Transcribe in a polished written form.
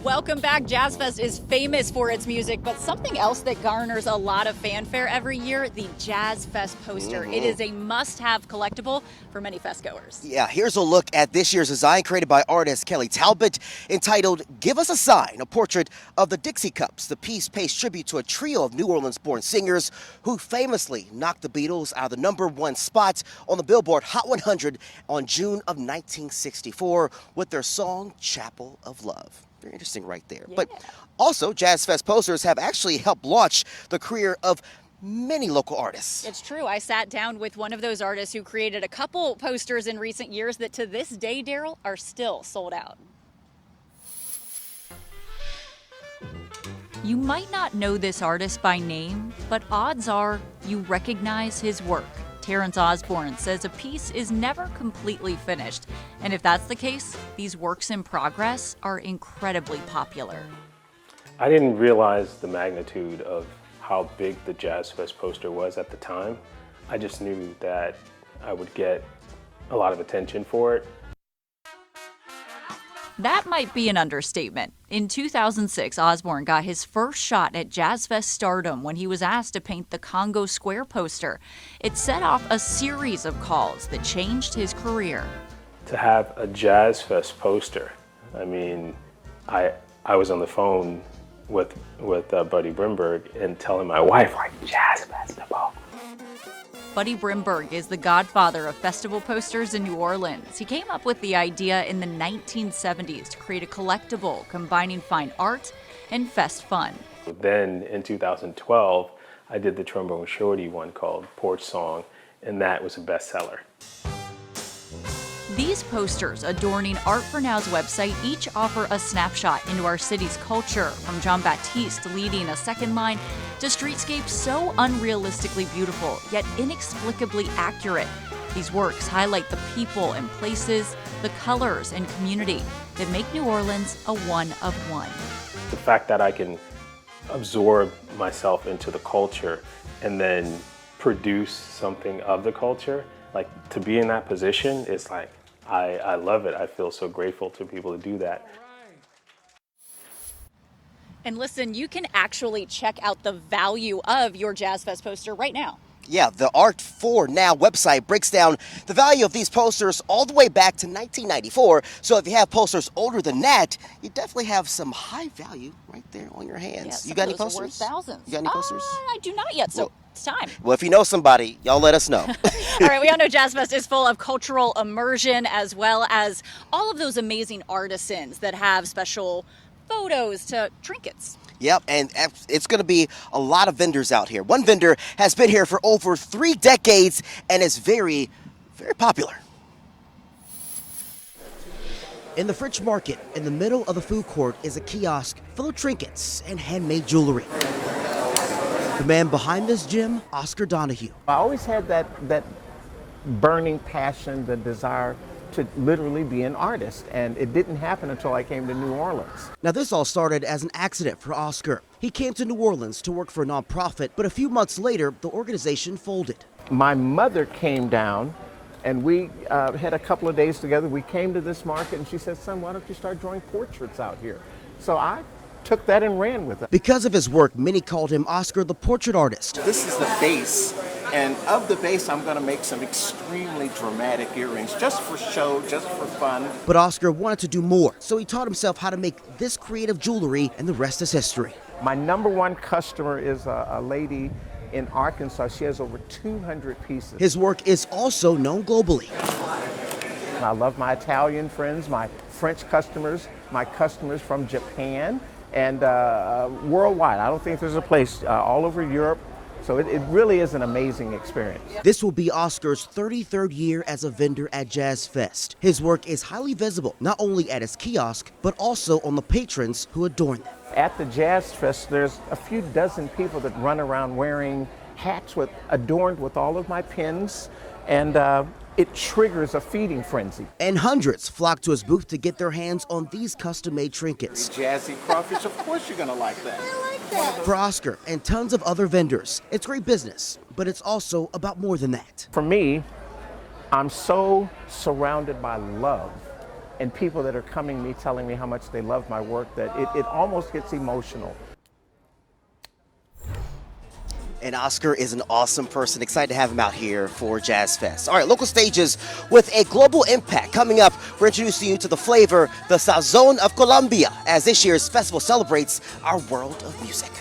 Welcome back. Jazz Fest is famous for its music, but something else that garners a lot of fanfare every year, the Jazz Fest poster. It is a must-have collectible for many fest goers. Yeah, here's a look at this year's design created by artist Kelly Talbot, entitled Give Us a Sign, a portrait of the Dixie Cups. The piece pays tribute to a trio of New Orleans-born singers who famously knocked the Beatles out of the #1 spot on the Billboard Hot 100 on June of 1964 with their song Chapel of Love. Very interesting right there. Yeah. But also, Jazz Fest posters have actually helped launch the career of many local artists. It's true. I sat down with one of those artists who created a couple posters in recent years that to this day, Daryl, are still sold out. You might not know this artist by name, but odds are you recognize his work. Terrence Osborne says a piece is never completely finished, and if that's the case, these works in progress are incredibly popular. I didn't realize the magnitude of how big the Jazz Fest poster was at the time. I just knew that I would get a lot of attention for it. That might be an understatement. In 2006, Osborne got his first shot at Jazz Fest stardom when he was asked to paint the Congo Square poster. It set off a series of calls that changed his career. To have a Jazz Fest poster, I mean, I was on the phone with Buddy Brimberg and telling my wife, like, Jazz Festival. Buddy Brimberg is the godfather of festival posters in New Orleans. He came up with the idea in the 1970s to create a collectible combining fine art and fest fun. Then in 2012, I did the Trombone Shorty one called Porch Song, and that was a bestseller. These posters adorning Art for Now's website each offer a snapshot into our city's culture, from John Baptiste leading a second line to streetscapes so unrealistically beautiful, yet inexplicably accurate. These works highlight the people and places, the colors and community that make New Orleans a one of one. The fact that I can absorb myself into the culture and then produce something of the culture, like to be in that position, is like, I love it. I feel so grateful to be able to do that. And listen, you can actually check out the value of your Jazz Fest poster right now. Yeah, the Art for Now website breaks down the value of these posters all the way back to 1994. So if you have posters older than that, you definitely have some high value right there on your hands. Yeah, you got any those are posters? worth thousands. You got any posters? I do not yet, so it's time. Well, if you know somebody, y'all let us know. All right, we all know Jazz Fest is full of cultural immersion as well as all of those amazing artisans that have special photos to trinkets. Yep, and it's going to be a lot of vendors out here. One vendor has been here for over 3 decades and is very, very popular. In the French Market, in the middle of the food court, is a kiosk full of trinkets and handmade jewelry. The man behind this gym, Oscar Donahue. I always had that burning passion, the desire to literally be an artist, and it didn't happen until I came to New Orleans. Now, this all started as an accident for Oscar. He came to New Orleans to work for a nonprofit, but a few months later, the organization folded. My mother came down, and we had a couple of days together. We came to this market, and she said, "Son, why don't you start drawing portraits out here?" So I took that and ran with it. Because of his work, many called him Oscar the Portrait Artist. This is the base, and of the base, I'm going to make some extremely dramatic earrings, just for show, just for fun. But Oscar wanted to do more, so he taught himself how to make this creative jewelry, and the rest is history. My #1 customer is a lady in Arkansas. She has over 200 pieces. His work is also known globally. I love my Italian friends, my French customers, my customers from Japan, and worldwide. I don't think there's a place all over Europe. So it really is an amazing experience. This will be Oscar's 33rd year as a vendor at Jazz Fest. His work is highly visible, not only at his kiosk, but also on the patrons who adorn them. At the Jazz Fest, there's a few dozen people that run around wearing hats adorned with all of my pins, and it triggers a feeding frenzy. And hundreds flock to his booth to get their hands on these custom-made trinkets. Jazzy crawfish, of course you're gonna like that. For Oscar and tons of other vendors, it's great business, but it's also about more than that. For me, I'm so surrounded by love and people that are coming to me telling me how much they love my work that it almost gets emotional. And Oscar is an awesome person. Excited to have him out here for Jazz Fest. All right, local stages with a global impact. Coming up, we're introducing you to the flavor, the Sazon of Colombia, as this year's festival celebrates our world of music.